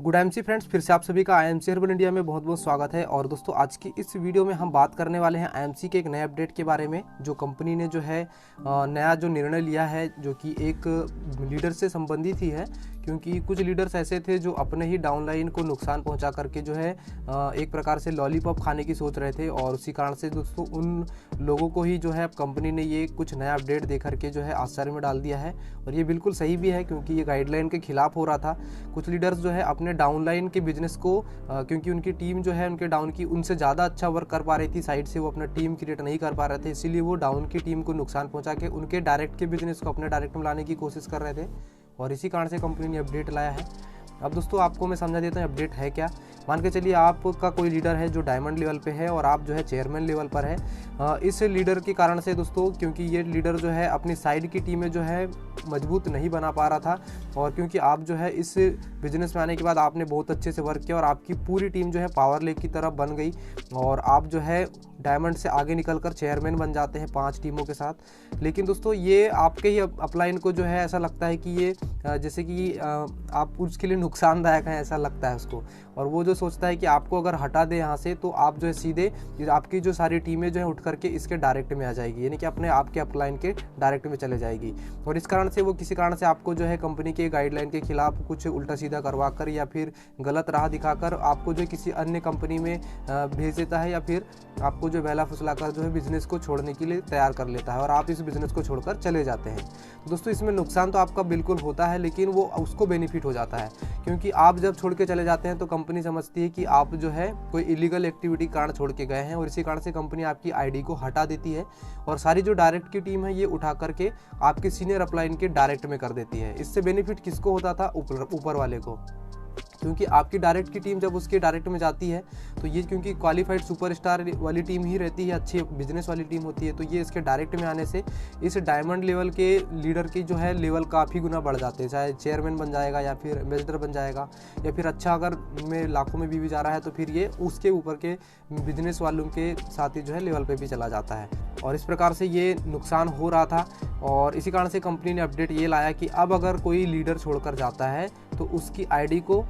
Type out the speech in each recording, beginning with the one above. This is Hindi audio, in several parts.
गुड एमसी फ्रेंड्स, फिर से आप सभी का आईएमसी हर्बल इंडिया में बहुत बहुत स्वागत है। और दोस्तों, आज की इस वीडियो में हम बात करने वाले हैं आईएमसी के एक नए अपडेट के बारे में, जो कंपनी ने जो है नया जो निर्णय लिया है, जो कि एक लीडर से संबंधित ही है। क्योंकि कुछ लीडर्स ऐसे थे जो अपने ही डाउनलाइन को नुकसान पहुंचा करके जो है एक प्रकार से लॉलीपॉप खाने की सोच रहे थे, और उसी कारण से दोस्तों उन लोगों को ही जो है कंपनी ने ये कुछ नया अपडेट दे करके जो है आश्चर्य में डाल दिया है। और ये बिल्कुल सही भी है, क्योंकि ये गाइडलाइन के खिलाफ हो रहा था। कुछ लीडर्स जो है अपने डाउनलाइन के बिजनेस को क्योंकि उनकी टीम जो है उनके डाउन की उनसे ज़्यादा अच्छा वर्क कर पा रही थी, साइड से वो अपना टीम क्रिएट नहीं कर पा रहे थे, इसीलिए वो डाउन की टीम को नुकसान पहुंचा के उनके डायरेक्ट के बिजनेस को अपने डायरेक्ट में लाने की कोशिश कर रहे थे। और इसी कारण से कंपनी ने अपडेट लाया है। अब दोस्तों, आपको मैं समझा देता हूँ अपडेट है क्या। मान के चलिए आपका कोई लीडर है जो डायमंड लेवल पे है और आप जो है चेयरमैन लेवल पर है। इस लीडर के कारण से दोस्तों, क्योंकि ये लीडर जो है अपनी साइड की टीमें जो है मजबूत नहीं बना पा रहा था, और क्योंकि आप जो है इस बिजनेस में आने के बाद आपने बहुत अच्छे से वर्क किया और आपकी पूरी टीम जो है पावर लेक की तरफ बन गई, और आप जो है डायमंड से आगे निकलकर चेयरमैन बन जाते हैं 5 टीमों के साथ। लेकिन दोस्तों, ये आपके ही अपलाइन को जो है ऐसा लगता है कि ये जैसे कि आप उसके लिए नुकसानदायक है, ऐसा लगता है उसको। और वो जो सोचता है कि आपको अगर हटा दे यहाँ से, तो आप जो है सीधे आपकी जो सारी टीमें जो है उठ करके इसके डायरेक्ट में आ जाएगी, यानी कि अपने आपके अपलाइन के डायरेक्ट में चले जाएगी। और इस कारण से वो किसी कारण से आपको जो है कंपनी के गाइडलाइन के खिलाफ कुछ उल्टा सीधा करवा कर या फिर गलत राह दिखाकर आपको जो किसी अन्य कंपनी में भेज देता है, या फिर आपको जो बहला फुसला कर जो है बिजनेस को छोड़ने के लिए तैयार कर लेता है, और आप इस बिजनेस को छोड़कर चले जाते हैं। दोस्तों, इसमें नुकसान तो आपका बिल्कुल होता है, लेकिन वो उसको बेनिफिट हो जाता है, क्योंकि आप जब छोड़ के चले जाते हैं तो कंपनी समझती है कि आप जो है कोई इलीगल एक्टिविटी कारण छोड़ के गए हैं, और इसी कारण से कंपनी आपकी आईडी को हटा देती है और सारी जो डायरेक्ट की टीम है ये उठा करके आपके सीनियर अपलाइन के डायरेक्ट में कर देती है। इससे बेनिफिट किसको होता था? ऊपर वाले को, क्योंकि आपकी डायरेक्ट की टीम जब उसके डायरेक्ट में जाती है तो ये क्योंकि क्वालिफाइड सुपरस्टार वाली टीम ही रहती है, अच्छी बिजनेस वाली टीम होती है, तो ये इसके डायरेक्ट में आने से इस डायमंड लेवल के लीडर की जो है लेवल काफ़ी गुना बढ़ जाते हैं। चाहे चेयरमैन बन जाएगा या फिर एम्बेसडर बन जाएगा, या फिर अच्छा अगर में लाखों में भी जा रहा है तो फिर ये उसके ऊपर के बिजनेस वालों के साथ ही जो है लेवल पर भी चला जाता है। और इस प्रकार से ये नुकसान हो रहा था, और इसी कारण से कंपनी ने अपडेट ये लाया कि अब अगर कोई लीडर छोड़कर जाता है तो उसकी आईडी को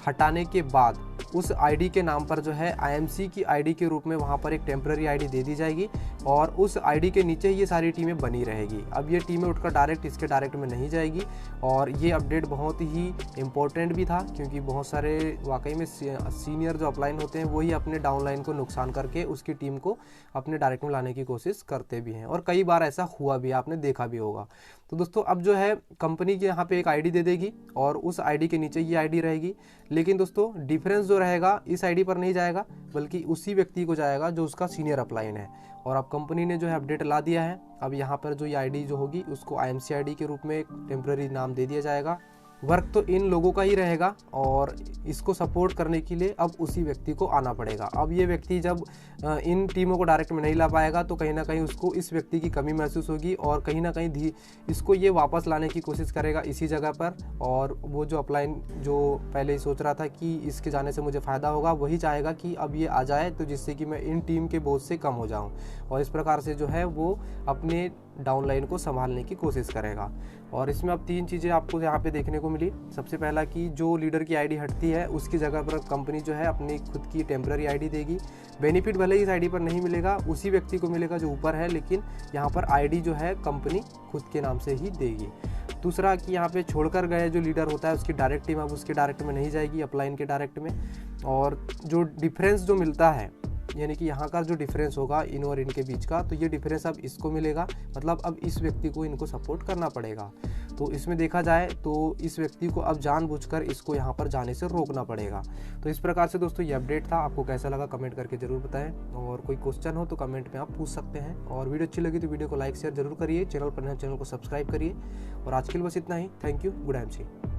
हटाने के बाद उस आईडी के नाम पर जो है आईएमसी की आईडी के रूप में वहाँ पर एक टेम्पररी आईडी दे दी जाएगी, और उस आईडी के नीचे ये सारी टीमें बनी रहेगी। अब ये टीमें उठकर डायरेक्ट इसके डायरेक्ट में नहीं जाएगी। और ये अपडेट बहुत ही इम्पोर्टेंट भी था, क्योंकि बहुत सारे वाकई में सीनियर जो अपलाइन होते हैं वही अपने डाउनलाइन को नुकसान करके उसकी टीम को अपने डायरेक्ट में लाने की कोशिश करते भी हैं, और कई बार ऐसा हुआ भी, आपने देखा भी होगा। तो दोस्तों, अब जो है कंपनी के यहाँ पे एक आईडी दे देगी और उस आईडी के नीचे ये आईडी रहेगी। लेकिन दोस्तों, डिफरेंस जो रहेगा इस आईडी पर नहीं जाएगा, बल्कि उसी व्यक्ति को जाएगा जो उसका सीनियर अपलाइन है। और अब कंपनी ने जो है अपडेट ला दिया है। अब यहाँ पर जो ये आईडी जो होगी उसको आईएमसी आईडी के रूप में एक टेम्पररी नाम दे दिया जाएगा। वर्क तो इन लोगों का ही रहेगा, और इसको सपोर्ट करने के लिए अब उसी व्यक्ति को आना पड़ेगा। अब ये व्यक्ति जब इन टीमों को डायरेक्ट में नहीं ला पाएगा तो कहीं ना कहीं उसको इस व्यक्ति की कमी महसूस होगी, और कहीं ना कहीं इसको ये वापस लाने की कोशिश करेगा इसी जगह पर। और वो जो अपलाइन जो पहले ही सोच रहा था कि इसके जाने से मुझे फ़ायदा होगा, वही चाहेगा कि अब ये आ जाए, तो जिससे कि मैं इन टीम के बोझ से कम हो जाऊँ, और इस प्रकार से जो है वो अपने डाउनलाइन को संभालने की कोशिश करेगा। और इसमें अब 3 चीज़ें आपको यहाँ पे देखने को मिली। सबसे पहला कि जो लीडर की आईडी हटती है उसकी जगह पर कंपनी जो है अपनी खुद की टेम्पररी आईडी देगी। बेनिफिट भले ही इस आईडी पर नहीं मिलेगा, उसी व्यक्ति को मिलेगा जो ऊपर है, लेकिन यहाँ पर आईडी जो है कंपनी खुद के नाम से ही देगी। दूसरा कि यहाँ पे छोड़कर गए जो लीडर होता है उसकी डायरेक्ट टीम अब उसके डायरेक्ट में नहीं जाएगी, अपलाइन के डायरेक्ट में। और जो डिफरेंस जो मिलता है, यानी कि यहाँ का जो डिफरेंस होगा इन और इनके बीच का, तो ये डिफरेंस अब इसको मिलेगा। मतलब अब इस व्यक्ति को इनको सपोर्ट करना पड़ेगा। तो इसमें देखा जाए तो इस व्यक्ति को अब जानबूझकर इसको यहाँ पर जाने से रोकना पड़ेगा। तो इस प्रकार से दोस्तों ये अपडेट था। आपको कैसा लगा कमेंट करके ज़रूर बताएं, और कोई क्वेश्चन हो तो कमेंट में आप पूछ सकते हैं। और वीडियो अच्छी लगी तो वीडियो को लाइक शेयर जरूर करिए, चैनल पर नए चैनल को सब्सक्राइब करिए। और आज के लिए बस इतना ही। Thank you. Good MC.